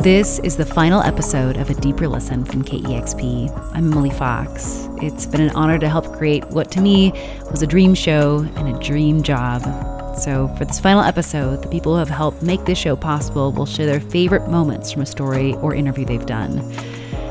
This is the final episode of A Deeper Listen from KEXP. I'm Emily Fox. It's been an honor to help create what to me was a dream show and a dream job. So for this final episode, the people who have helped make this show possible will share their favorite moments from a story or interview they've done.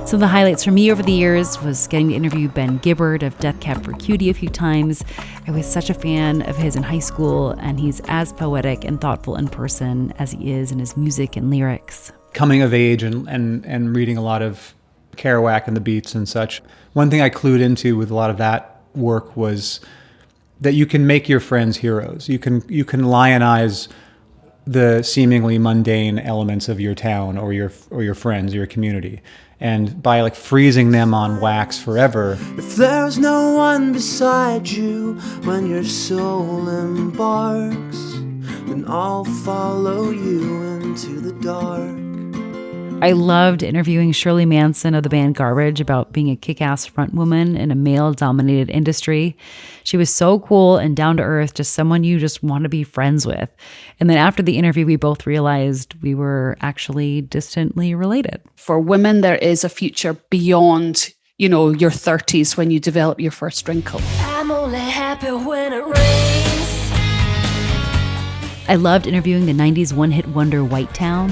Some of the highlights for me over the years was getting to interview Ben Gibbard of Death Cab for Cutie a few times. I was such a fan of his in high school, and he's as poetic and thoughtful in person as he is in his music and lyrics. Coming of age and reading a lot of Kerouac and the Beats and such. One thing I clued into with a lot of that work was that you can make your friends heroes. You can lionize the seemingly mundane elements of your town or your friends or your community. And by like freezing them on wax forever. If there's no one beside you when your soul embarks, then I'll follow you into the dark. I loved interviewing Shirley Manson of the band Garbage about being a kick-ass frontwoman in a male-dominated industry. She was so cool and down-to-earth, just someone you just want to be friends with. And then after the interview, we both realized we were actually distantly related. For women, there is a future beyond, your 30s when you develop your first wrinkle. I'm only happy when it rains. I loved interviewing the 90s one-hit wonder White Town.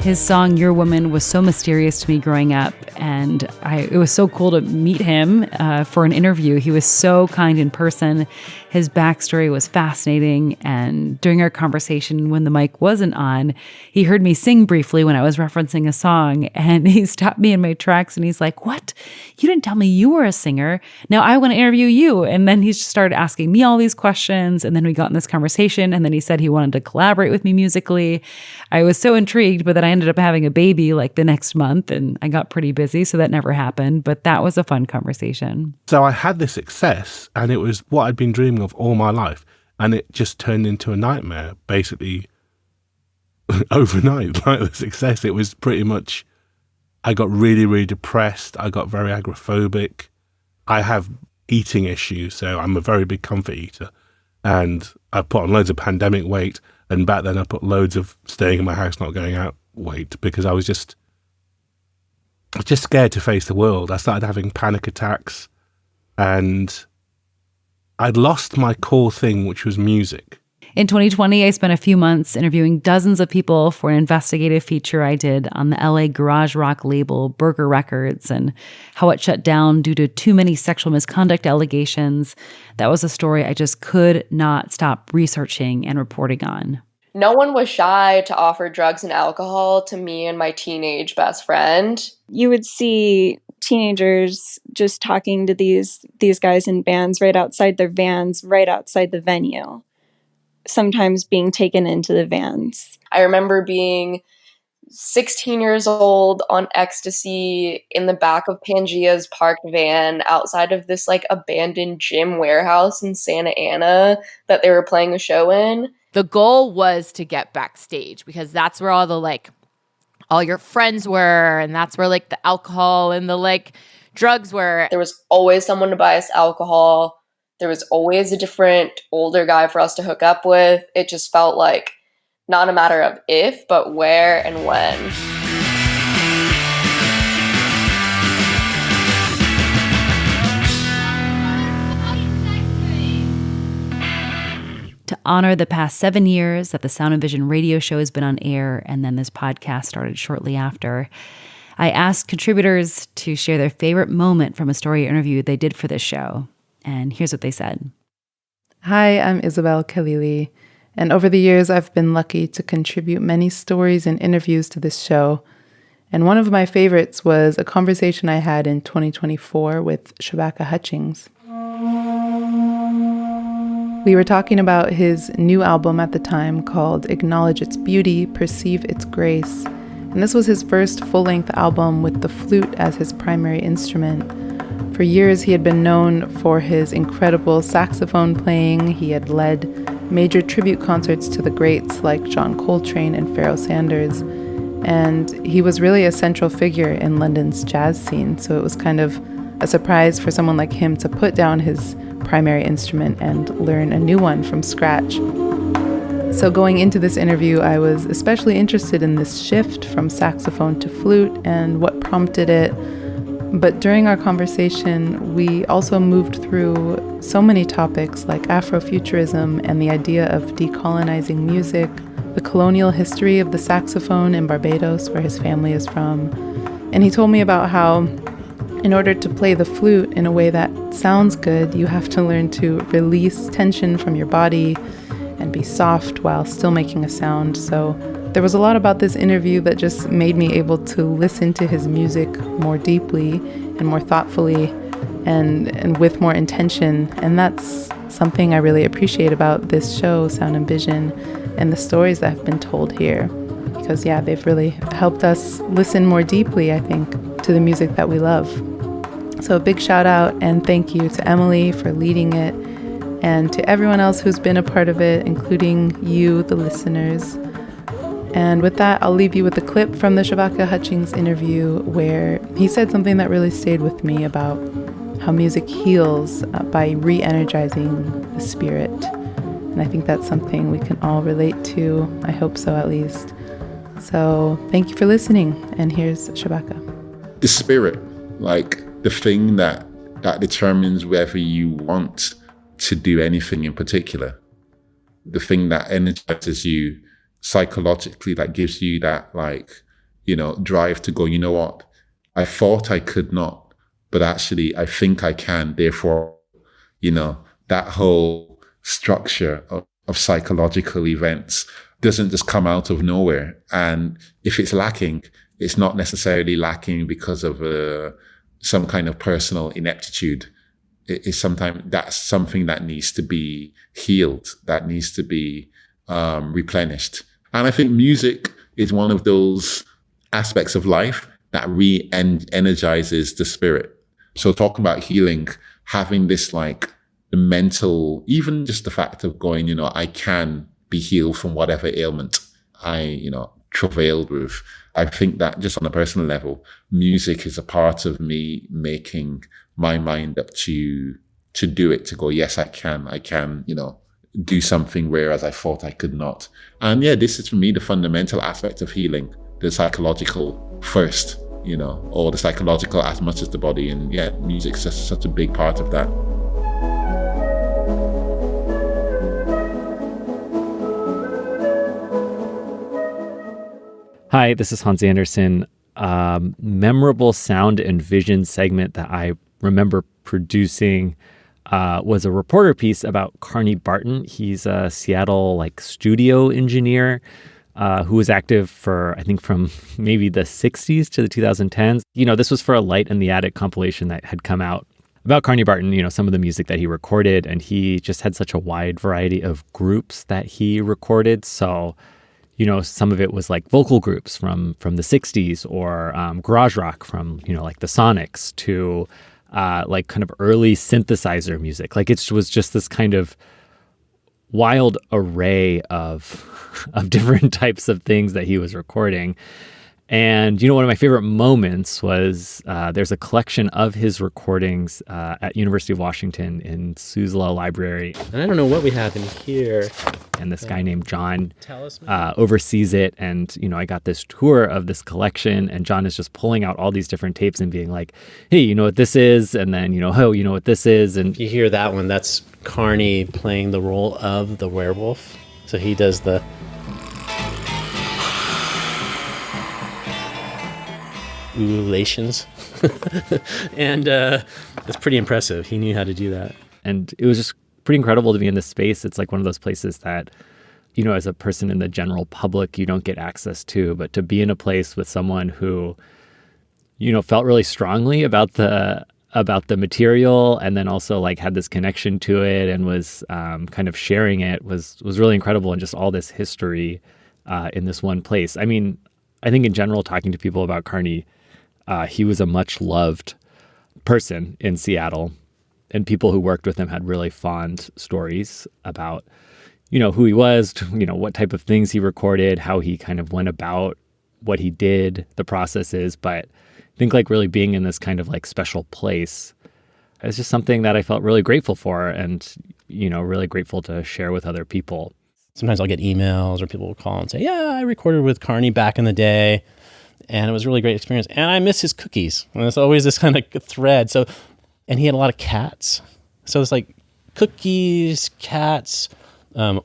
His song, Your Woman, was so mysterious to me growing up, and it was so cool to meet him for an interview. He was so kind in person. His backstory was fascinating, and during our conversation when the mic wasn't on, he heard me sing briefly when I was referencing a song, and he stopped me in my tracks, and he's like, "What? You didn't tell me you were a singer. Now I want to interview you." And then he just started asking me all these questions, and then we got in this conversation, and then he said he wanted to collaborate with me musically. I was so intrigued, but then I ended up having a baby like the next month, and I got pretty busy, so that never happened, but that was a fun conversation. So I had this success, and it was what I'd been dreaming of all my life, and it just turned into a nightmare, basically, overnight. Like the success, it was pretty much, I got really, really depressed, I got very agoraphobic, I have eating issues, so I'm a very big comfort eater, and I put on loads of pandemic weight, and back then I put loads of staying in my house, not going out weight, because I was just scared to face the world. I started having panic attacks, and I'd lost my core thing, which was music. In 2020, I spent a few months interviewing dozens of people for an investigative feature I did on the LA garage rock label Burger Records and how it shut down due to too many sexual misconduct allegations. That was a story I just could not stop researching and reporting on. No one was shy to offer drugs and alcohol to me and my teenage best friend. You would see teenagers just talking to these guys in bands right outside their vans, right outside the venue, sometimes being taken into the vans. I remember being 16 years old on ecstasy in the back of Pangea's parked van outside of this like abandoned gym warehouse in Santa Ana that they were playing a show in. The goal was to get backstage because that's where all your friends were, and that's where like the alcohol and the drugs were. There was always someone to buy us alcohol. There was always a different older guy for us to hook up with. It just felt like not a matter of if, but where and when. To honor the past 7 years that the Sound and Vision radio show has been on air, and then this podcast started shortly after, I asked contributors to share their favorite moment from a story or interview they did for this show. And here's what they said. Hi, I'm Isabel Khalili, and over the years I've been lucky to contribute many stories and interviews to this show. And one of my favorites was a conversation I had in 2024 with Shabaka Hutchings. We were talking about his new album at the time called Acknowledge Its Beauty, Perceive Its Grace. And this was his first full-length album with the flute as his primary instrument. For years, he had been known for his incredible saxophone playing. He had led major tribute concerts to the greats like John Coltrane and Pharoah Sanders. And he was really a central figure in London's jazz scene. So it was kind of a surprise for someone like him to put down his primary instrument and learn a new one from scratch. So going into this interview, I was especially interested in this shift from saxophone to flute and what prompted it. But during our conversation, we also moved through so many topics like Afrofuturism and the idea of decolonizing music, the colonial history of the saxophone in Barbados, where his family is from. And he told me about how in order to play the flute in a way that sounds good, you have to learn to release tension from your body and be soft while still making a sound. So there was a lot about this interview that just made me able to listen to his music more deeply and more thoughtfully and with more intention. And that's something I really appreciate about this show, Sound and Vision, and the stories that have been told here. Because they've really helped us listen more deeply, I think, to the music that we love. So a big shout out and thank you to Emily for leading it, and to everyone else who's been a part of it, including you, the listeners. And with that, I'll leave you with a clip from the Shabaka Hutchings interview where he said something that really stayed with me about how music heals by re-energizing the spirit. And I think that's something we can all relate to. I hope so, at least. So thank you for listening. And here's Shabaka. The spirit, like the thing that determines whether you want to do anything in particular, the thing that energizes you psychologically, that gives you that drive to go, you know what, I thought I could not, but actually I think I can. Therefore, that whole structure of psychological events doesn't just come out of nowhere. And if it's lacking, it's not necessarily lacking because of some kind of personal ineptitude. Is sometimes that's something that needs to be healed, that needs to be replenished. And I think music is one of those aspects of life that re-energizes the spirit. So talking about healing, having this the mental, even just the fact of going, I can be healed from whatever ailment I, travailed with. I think that just on a personal level, music is a part of me making my mind up to do it, to go, yes, I can, do something whereas I thought I could not. And this is for me the fundamental aspect of healing, the psychological first, or the psychological as much as the body. And music's just such a big part of that. Hi, this is Hans Anderson. Memorable sound and vision segment that I remember producing was a reporter piece about Carney Barton. He's a Seattle studio engineer who was active for, I think, from maybe the 60s to the 2010s. This was for a Light in the Attic compilation that had come out about Carney Barton, some of the music that he recorded, and he just had such a wide variety of groups that he recorded. So some of it was vocal groups from the 60s, or garage rock from, the Sonics, to kind of early synthesizer music. It was just this kind of wild array of different types of things that he was recording. And, one of my favorite moments was there's a collection of his recordings at University of Washington in Suzla Library. And I don't know what we have in here. And this guy named John oversees it. And, I got this tour of this collection, and John is just pulling out all these different tapes and being like, hey, you know what this is? And then, oh, you know what this is? And you hear that one, that's Carney playing the role of the werewolf. So he does the... ululations. And it's pretty impressive. He knew how to do that. And it was just pretty incredible to be in this space. It's one of those places that, as a person in the general public, you don't get access to, but to be in a place with someone who, felt really strongly about the material, and then also had this connection to it and was kind of sharing it was really incredible. And just all this history in this one place. I mean, I think in general, talking to people about Carney, he was a much loved person in Seattle, and people who worked with him had really fond stories about, who he was, what type of things he recorded, how he kind of went about what he did, the processes. But I think really being in this kind of special place It's just something that I felt really grateful for and, really grateful to share with other people. Sometimes I'll get emails or people will call and say, yeah, I recorded with Carney back in the day and it was a really great experience. And I miss his cookies. And it's always this kind of thread. So, and he had a lot of cats. So it's like cookies, cats,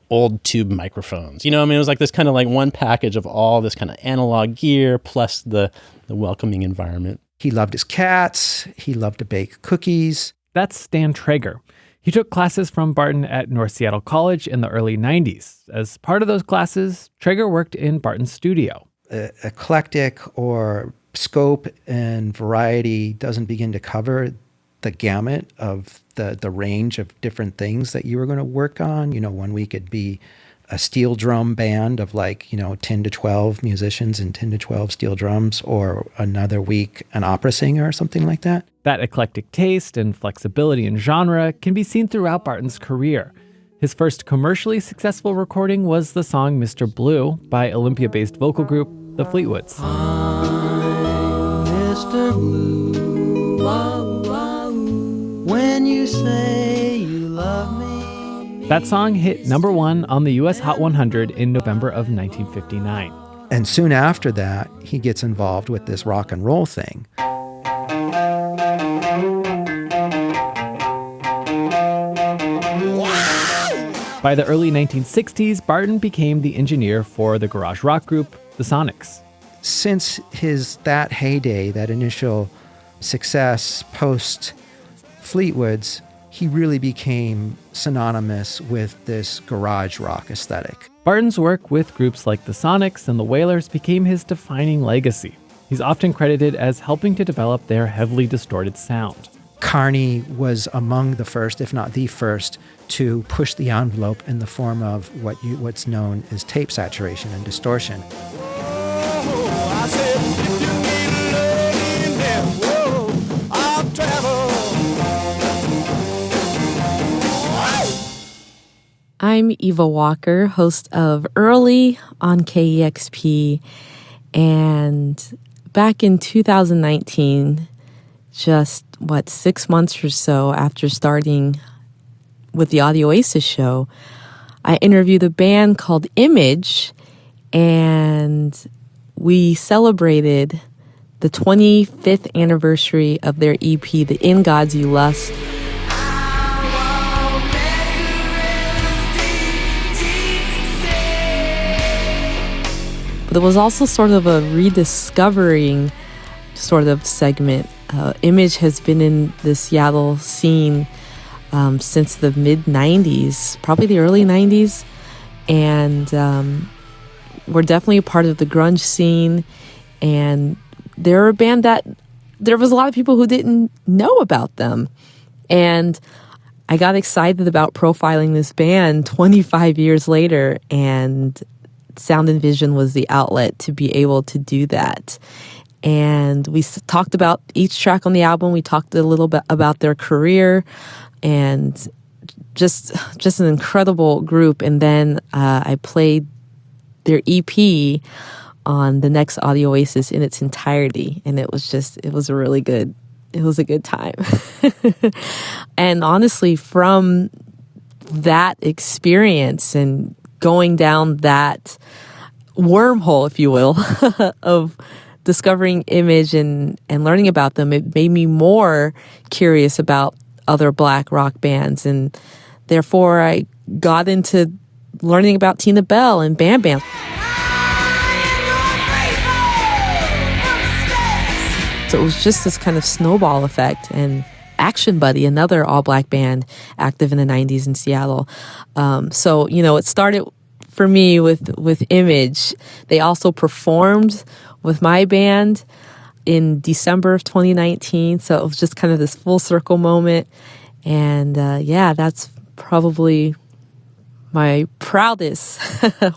old tube microphones. It was like this kind of like one package of all this kind of analog gear plus the welcoming environment. He loved his cats. He loved to bake cookies. That's Stan Traeger. He took classes from Barton at North Seattle College in the early 90s. As part of those classes, Traeger worked in Barton's studio. Eclectic or scope and variety doesn't begin to cover the gamut of the range of different things that you were going to work on. 1 week it'd be a steel drum band of 10 to 12 musicians and 10 to 12 steel drums, or another week an opera singer or something like that. That eclectic taste and flexibility in genre can be seen throughout Barton's career. His first commercially successful recording was the song Mr. Blue by Olympia-based vocal group The Fleetwoods. I'm Mr. Blue, when you say you love me. That song hit #1 on the US Hot 100 in November of 1959. And soon after that, he gets involved with this rock and roll thing. By the early 1960s, Barton became the engineer for the garage rock group, the Sonics. Since that heyday, that initial success post Fleetwoods, he really became synonymous with this garage rock aesthetic. Barton's work with groups like the Sonics and the Wailers became his defining legacy. He's often credited as helping to develop their heavily distorted sound. Carney was among the first, if not the first, to push the envelope in the form of what's known as tape saturation and distortion. I'm Eva Walker, host of Early on KEXP, and back in 2019, just 6 months or so after starting with the Audio Oasis show, I interviewed a band called Image, and we celebrated the 25th anniversary of their EP, The In Gods You Lust. But it was also sort of a rediscovering sort of segment. Image has been in the Seattle scene since the mid-90s, probably the early 90s. And we're definitely a part of the grunge scene. And they're a band that there was a lot of people who didn't know about them. And I got excited about profiling this band 25 years later, and Sound and Vision was the outlet to be able to do that. And we talked about each track on the album. We talked a little bit about their career, and just an incredible group. And then I played their EP on the next Audio Oasis in its entirety, and it was a good time. And honestly, from that experience and going down that wormhole, if you will, of discovering Image and learning about them, it made me more curious about other Black rock bands. And therefore, I got into learning about Tina Bell and Bam Bam. So it was just this kind of snowball effect. And Action Buddy, another all-Black band active in the 90s in Seattle. So, it started for me with Image. They also performed with my band in December of 2019. So it was just kind of this full circle moment. And that's probably my proudest,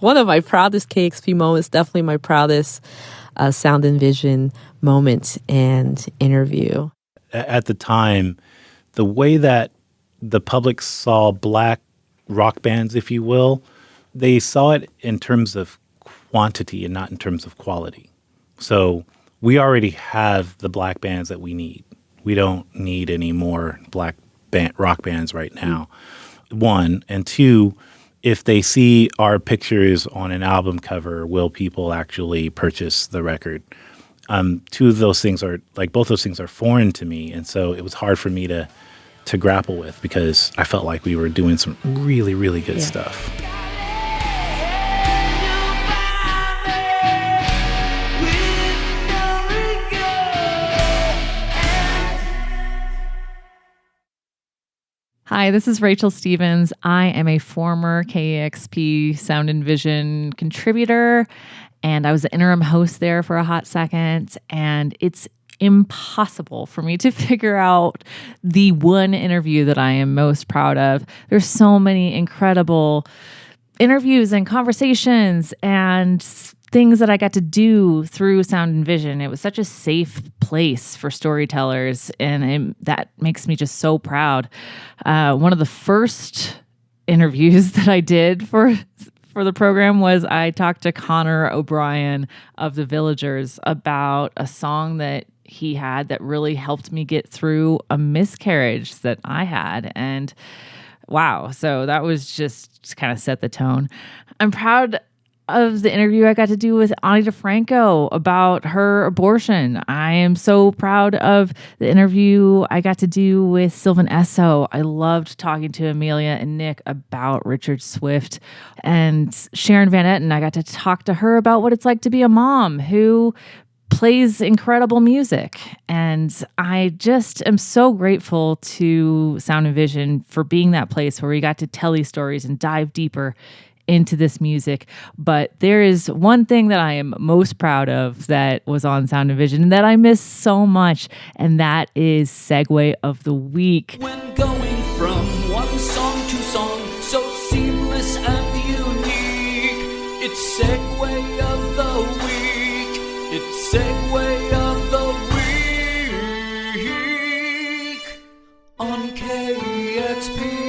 one of my proudest KEXP moments, definitely my proudest Sound and Vision moment and interview. At the time, the way that the public saw Black rock bands, if you will, they saw it in terms of quantity and not in terms of quality. So we already have the Black bands that we need. We don't need any more rock bands right now. One. And two, if they see our pictures on an album cover, will people actually purchase the record? Two of those things are both those things are foreign to me. And so it was hard for me to grapple with, because I felt like we were doing some really, really good stuff. Hi, this is Rachel Stevens. I am a former KEXP Sound and Vision contributor, and I was the interim host there for a hot second. And it's impossible for me to figure out the one interview that I am most proud of. There's so many incredible interviews and conversations and things that I got to do through Sound and Vision. It was such a safe place for storytellers, and that makes me just so proud. One of the first interviews that I did for the program was I talked to Connor O'Brien of The Villagers about a song that he had that really helped me get through a miscarriage that I had. And wow, so that was just kind of set the tone. I'm proud of the interview I got to do with Ani DeFranco about her abortion. I am so proud of the interview I got to do with Sylvan Esso. I loved talking to Amelia and Nick about Richard Swift. And Sharon Van Etten, I got to talk to her about what it's like to be a mom who plays incredible music. And I just am so grateful to Sound and Vision for being that place where we got to tell these stories and dive deeper into this music. But there is one thing that I am most proud of that was on Sound and Vision and that I miss so much, and that is Segue of the Week. When going from one song to song, so seamless and unique, it's Segue of the Week. It's Segue of the Week on KEXP.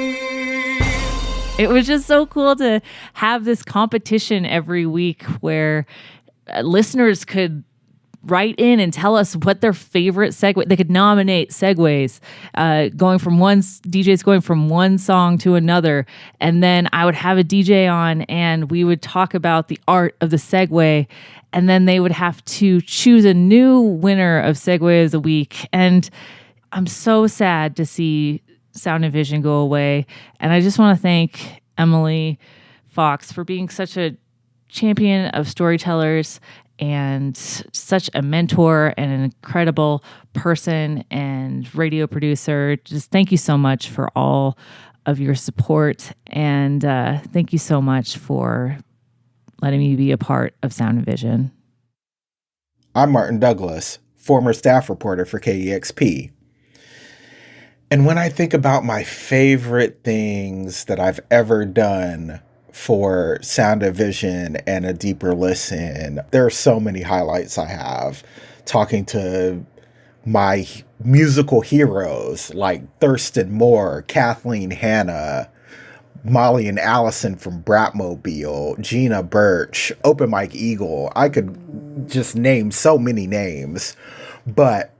It was just so cool to have this competition every week where listeners could write in and tell us what their favorite segue. They could nominate segues, DJs going from one song to another, and then I would have a DJ on, and we would talk about the art of the segue, and then they would have to choose a new winner of Segue of the Week. And I'm so sad to see Sound and Vision go away. And I just want to thank Emily Fox for being such a champion of storytellers and such a mentor and an incredible person and radio producer. Just thank you so much for all of your support. And thank you so much for letting me be a part of Sound and Vision. I'm Martin Douglas, former staff reporter for KEXP. And when I think about my favorite things that I've ever done for Sound and Vision and A Deeper Listen, there are so many highlights I have. Talking to my musical heroes like Thurston Moore, Kathleen Hanna, Molly and Allison from Bratmobile, Gina Birch, Open Mike Eagle. I could just name so many names. But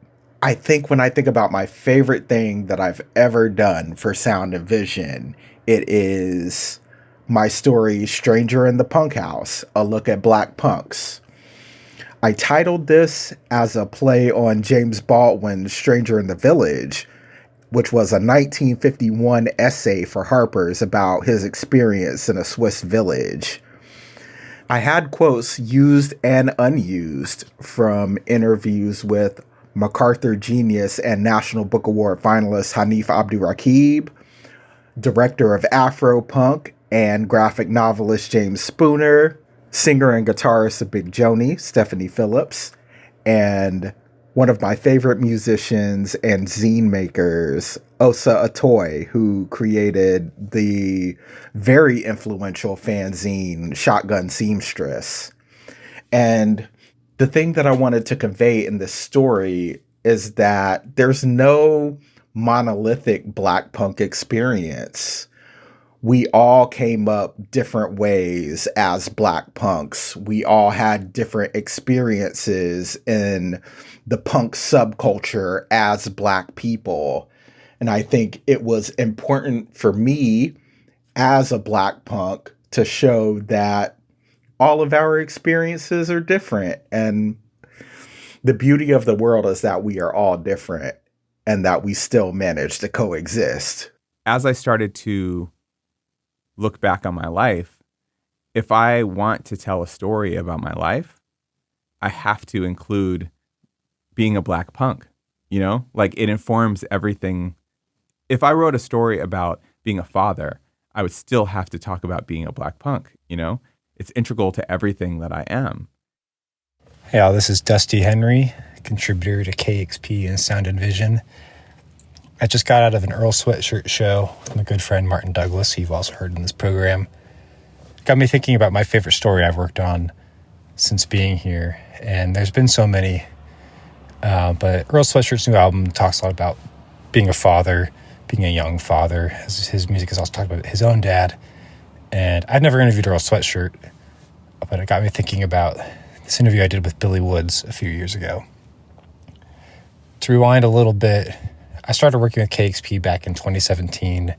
I think when I think about my favorite thing that I've ever done for Sound and Vision, it is my story, Stranger in the Punk House, A Look at Black Punks. I titled this as a play on James Baldwin's Stranger in the Village, which was a 1951 essay for Harper's about his experience in a Swiss village. I had quotes used and unused from interviews with MacArthur Genius and National Book Award finalist Hanif Abdurraqib, director of Afropunk and graphic novelist James Spooner, singer and guitarist of Big Joni, Stephanie Phillips, and one of my favorite musicians and zine makers, Osa Atoy, who created the very influential fanzine Shotgun Seamstress. And the thing that I wanted to convey in this story is that there's no monolithic Black punk experience. we all came up different ways as Black punks. We all had different experiences in the punk subculture as Black people. And I think it was important for me as a Black punk to show that all of our experiences are different. And the beauty of the world is that we are all different and that we still manage to coexist. As I started to look back on my life, if I want to tell a story about my life, I have to include being a Black punk, you know? Like, it informs everything. If I wrote a story about being a father, I would still have to talk about being a Black punk, you know? It's integral to everything that I am. Hey all, this is Dusty Henry, contributor to KEXP and Sound and Vision. I just got out of an Earl Sweatshirt show with my good friend Martin Douglas, who you've also heard in this program. It got me thinking about my favorite story I've worked on since being here, and there's been so many. But Earl Sweatshirt's new album talks a lot about being a father, being a young father. His music has also talked about his own dad. And I'd never interviewed Earl Sweatshirt, but it got me thinking about this interview I did with Billy Woods a few years ago. To rewind a little bit, I started working with KEXP back in 2017. I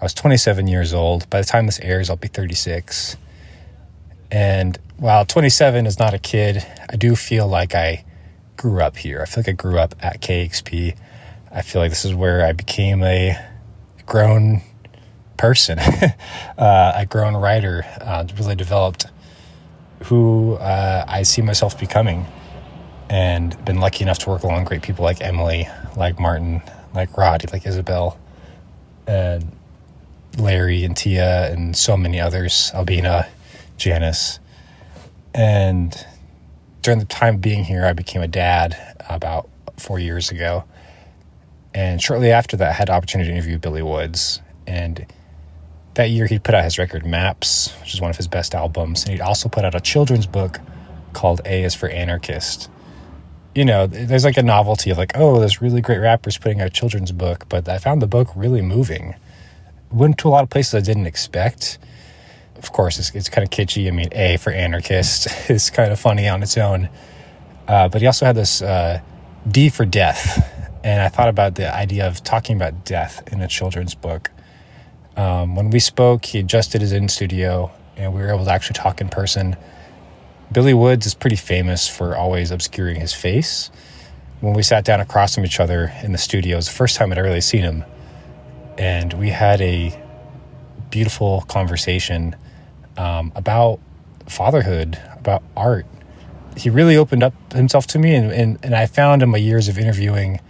was 27 years old. By the time this airs, I'll be 36. And while 27 is not a kid, I do feel like I grew up here. I feel like I grew up at KEXP. I feel like this is where I became a grown person, a grown writer, really developed who I see myself becoming, and been lucky enough to work along great people like Emily, like Martin, like Roddy, like Isabel, and Larry and Tia, and so many others, Albina, Janice. And during the time of being here, I became a dad about 4 years ago. And shortly after that, I had the opportunity to interview Billy Woods. And that year, he put out his record Maps, which is one of his best albums. And he'd also put out a children's book called A is for Anarchist. You know, there's like a novelty of like, oh, there's really great rappers putting out a children's book. But I found the book really moving. Went to a lot of places I didn't expect. Of course, it's kind of kitschy. I mean, A for Anarchist is kind of funny on its own. But he also had this D for Death. And I thought about the idea of talking about death in a children's book. When we spoke, he adjusted his in-studio, and we were able to actually talk in person. Billy Woods is pretty famous for always obscuring his face. When we sat down across from each other in the studio, it was the first time I'd really seen him. And we had a beautiful conversation about fatherhood, about art. He really opened up himself to me, and I found in my years of interviewing,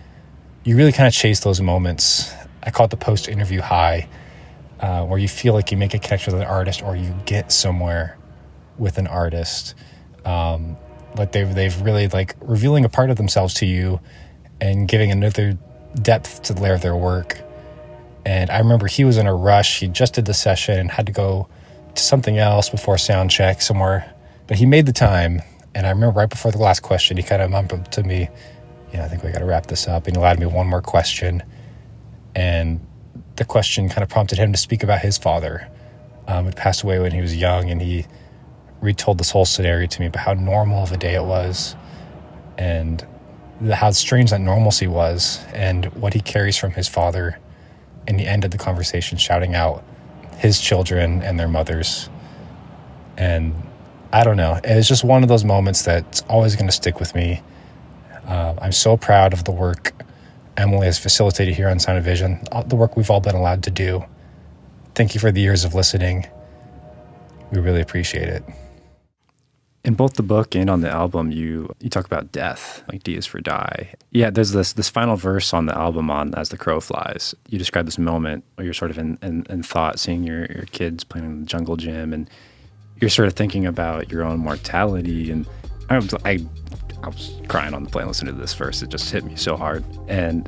you really kind of chase those moments. I call it the post-interview high, where you feel like you make a connection with an artist or you get somewhere with an artist. Like they've really like revealing a part of themselves to you and giving another depth to the layer of their work. And I remember he was in a rush. He just did the session and had to go to something else before sound check somewhere. But he made the time. And I remember right before the last question, he kind of mumbled to me, I think we got to wrap this up. And he allowed me one more question. And the question kind of prompted him to speak about his father. Who passed away when he was young. And he retold this whole scenario to me about how normal of a day it was. And how strange that normalcy was. And what he carries from his father. And he ended the conversation shouting out his children and their mothers. And I don't know. It's just one of those moments that's always going to stick with me. I'm so proud of the work Emily has facilitated here on Sound of Vision, the work we've all been allowed to do. Thank you for the years of listening. We really appreciate it. In both the book and on the album, you talk about death, like D is for die. Yeah, there's this final verse on the album on As the Crow Flies. You describe this moment where you're sort of in thought, seeing your kids playing in the jungle gym, and you're sort of thinking about your own mortality. And I was crying on the plane listening to this verse. It just hit me so hard. And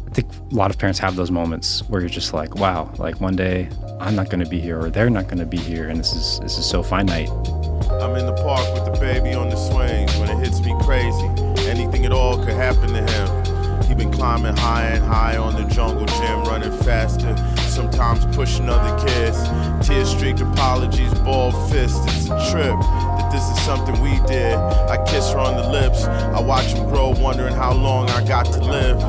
I think a lot of parents have those moments where you're just like, wow, like one day I'm not going to be here or they're not going to be here, and this is so finite. I'm in the park with the baby on the swings. When it hits me crazy, anything at all could happen to him. He been climbing high and high on the jungle gym, running faster. sometimes pushing other kids. Tear streaked apologies, bald fists. It's a trip that this is something we did. I kiss her on the lips. I watch him grow, wondering how long I got to live.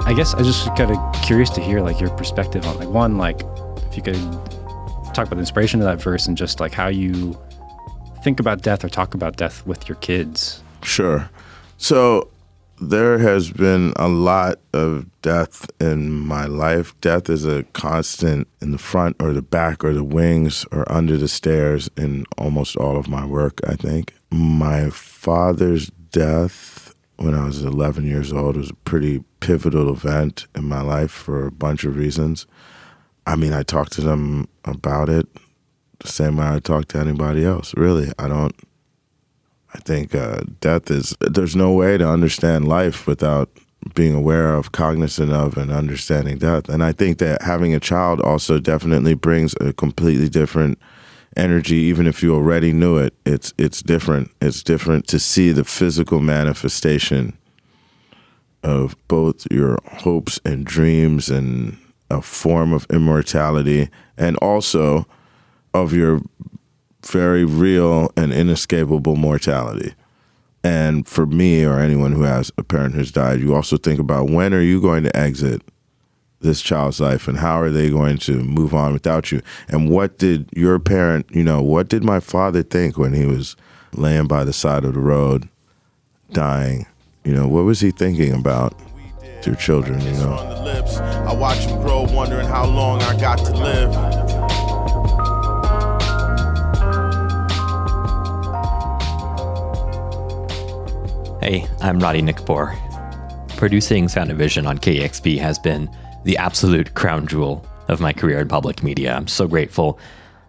I guess I just kind of curious to hear like your perspective on like one, like if you could talk about the inspiration of that verse and just like how you think about death or talk about death with your kids. Sure. So there has been a lot of death in my life. Death is a constant in the front or the back or the wings or under the stairs in almost all of my work, I think. My father's death when I was 11 years old was a pretty pivotal event in my life for a bunch of reasons. I mean, I talked to them about it the same way I talk to anybody else, really. I think death is, there's no way to understand life without being aware of, cognizant of, and understanding death. And I think that having a child also definitely brings a completely different energy, even if you already knew it. It's different. It's different to see the physical manifestation of both your hopes and dreams and a form of immortality, and also of your very real and inescapable mortality. And for me, or anyone who has a parent who's died, you also think about when are you going to exit this child's life and how are they going to move on without you? And what did your parent, what did my father think when he was laying by the side of the road dying? What was he thinking about your children, On the lips, I watch him grow, wondering how long I got to live. Hey, I'm Roddy Nickpour. Producing Sound and Vision on KEXP has been the absolute crown jewel of my career in public media. I'm so grateful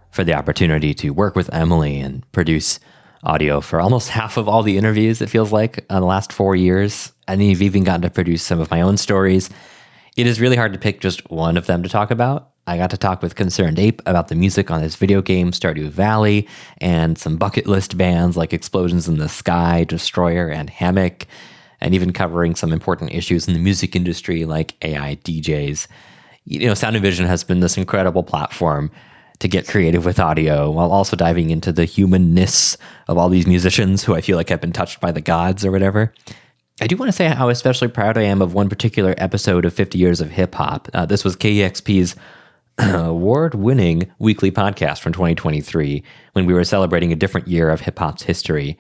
for the opportunity to work with Emily and produce audio for almost half of all the interviews, it feels like, in the last 4 years. And you've even gotten to produce some of my own stories. It is really hard to pick just one of them to talk about. I got to talk with Concerned Ape about the music on his video game Stardew Valley and some bucket list bands like Explosions in the Sky, Destroyer, and Hammock, and even covering some important issues in the music industry like AI DJs. Sound and Vision has been this incredible platform to get creative with audio while also diving into the humanness of all these musicians who I feel like have been touched by the gods or whatever. I do want to say how especially proud I am of one particular episode of 50 Years of Hip Hop. This was KEXP's award-winning weekly podcast from 2023 when we were celebrating a different year of hip hop's history.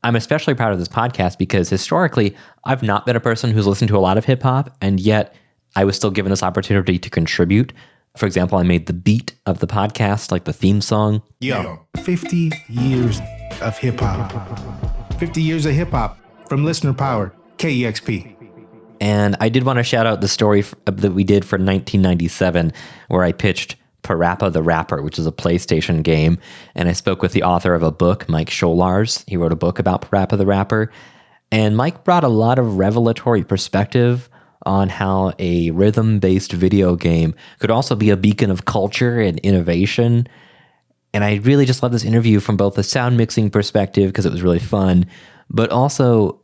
I'm especially proud of this podcast because historically, I've not been a person who's listened to a lot of hip hop, and yet I was still given this opportunity to contribute. For example, I made the beat of the podcast, like the theme song. Yo, 50 years of hip hop. 50 years of hip hop from listener power, KEXP. And I did want to shout out the story that we did for 1997, where I pitched Parappa the Rapper, which is a PlayStation game. And I spoke with the author of a book, Mike Scholars. He wrote a book about Parappa the Rapper. And Mike brought a lot of revelatory perspective on how a rhythm-based video game could also be a beacon of culture and innovation. And I really just love this interview from both a sound mixing perspective, because it was really fun, but also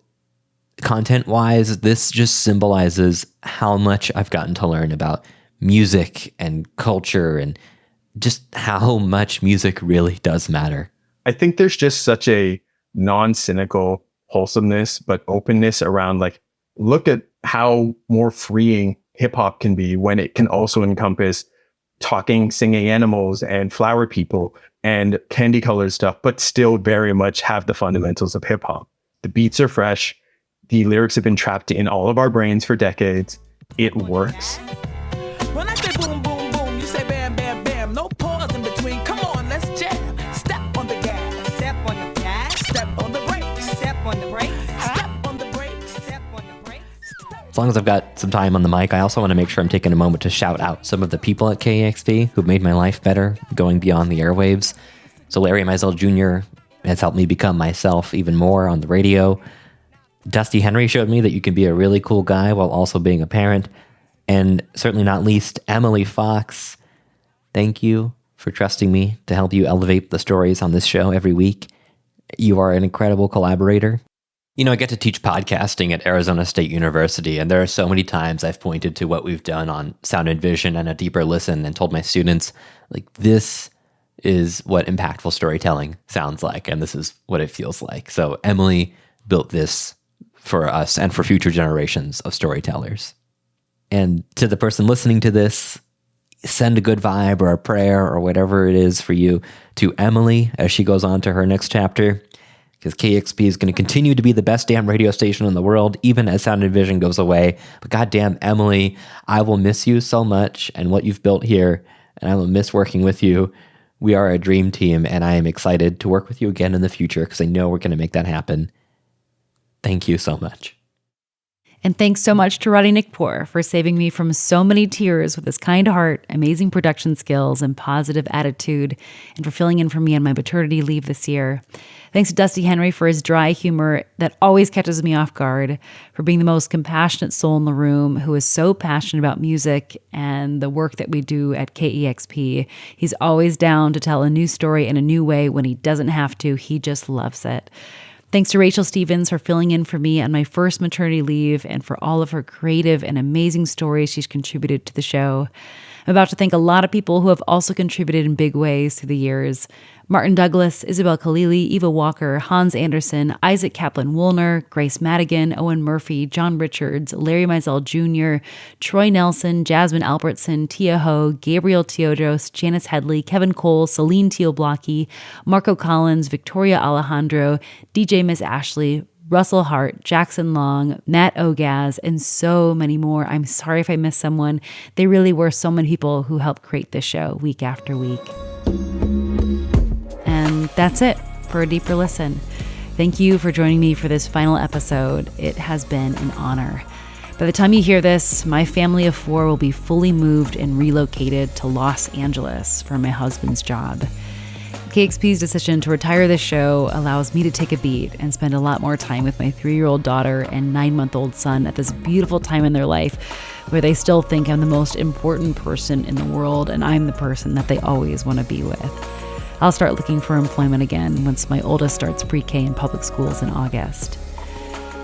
content-wise, this just symbolizes how much I've gotten to learn about music and culture and just how much music really does matter. I think there's just such a non-cynical wholesomeness, but openness around look at how more freeing hip hop can be when it can also encompass talking, singing animals and flower people and candy colored stuff, but still very much have the fundamentals of hip hop. The beats are fresh. The lyrics have been trapped in all of our brains for decades. It works. When I say boom, boom, boom, you say bam, bam, bam. No pause in between. Come on, let's jam. Step on the gas. Step on the gas. Step on the brakes. Step on the brakes. Step on the brakes. Step on the brakes. As long as I've got some time on the mic, I also want to make sure I'm taking a moment to shout out some of the people at KEXP who've made my life better, going beyond the airwaves. So Larry Mizell Jr. has helped me become myself even more on the radio. Dusty Henry showed me that you can be a really cool guy while also being a parent. And certainly not least, Emily Fox. Thank you for trusting me to help you elevate the stories on this show every week. You are an incredible collaborator. I get to teach podcasting at Arizona State University, and there are so many times I've pointed to what we've done on Sound and Vision and A Deeper Listen and told my students, like, this is what impactful storytelling sounds like, and this is what it feels like. So Emily built this for us and for future generations of storytellers. And to the person listening to this, send a good vibe or a prayer or whatever it is for you to Emily as she goes on to her next chapter, because KEXP is going to continue to be the best damn radio station in the world, even as Sound and Vision goes away. But goddamn, Emily, I will miss you so much and what you've built here, and I will miss working with you. We are a dream team, and I am excited to work with you again in the future because I know we're going to make that happen. Thank you so much. And thanks so much to Roddy Nickpour for saving me from so many tears with his kind heart, amazing production skills, and positive attitude, and for filling in for me on my maternity leave this year. Thanks to Dusty Henry for his dry humor that always catches me off guard, for being the most compassionate soul in the room, who is so passionate about music and the work that we do at KEXP. He's always down to tell a new story in a new way when he doesn't have to. He just loves it. Thanks to Rachel Stevens for filling in for me on my first maternity leave and for all of her creative and amazing stories she's contributed to the show. I'm about to thank a lot of people who have also contributed in big ways through the years. Martin Douglas, Isabel Khalili, Eva Walker, Hans Anderson, Isaac Kaplan-Woolner, Grace Madigan, Owen Murphy, John Richards, Larry Mizell Jr., Troy Nelson, Jasmine Albertson, Tia Ho, Gabriel Teodros, Janice Headley, Kevin Cole, Celine Teal-Blocky, Marco Collins, Victoria Alejandro, DJ Miss Ashley, Russell Hart, Jackson Long, Matt Ogaz, and so many more. I'm sorry if I missed someone. They really were so many people who helped create this show week after week. And that's it for A Deeper Listen. Thank you for joining me for this final episode. It has been an honor. By the time you hear this, my family of 4 will be fully moved and relocated to Los Angeles for my husband's job. KEXP's decision to retire this show allows me to take a beat and spend a lot more time with my 3-year-old daughter and 9-month-old son at this beautiful time in their life where they still think I'm the most important person in the world and I'm the person that they always want to be with. I'll start looking for employment again once my oldest starts pre-K in public schools in August.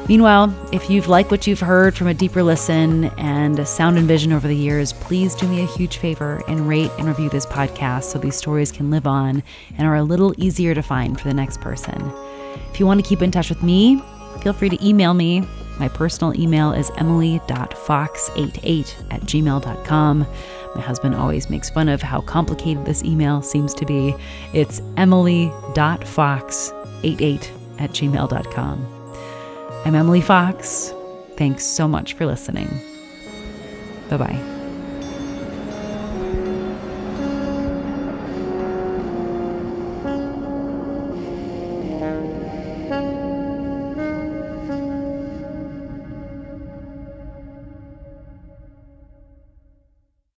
Meanwhile, if you've liked what you've heard from A Deeper Listen and Sound and Vision over the years, please do me a huge favor and rate and review this podcast so these stories can live on and are a little easier to find for the next person. If you want to keep in touch with me, feel free to email me. My personal email is emily.fox88@gmail.com. My husband always makes fun of how complicated this email seems to be. It's emily.fox88@gmail.com. I'm Emily Fox. Thanks so much for listening. Bye-bye.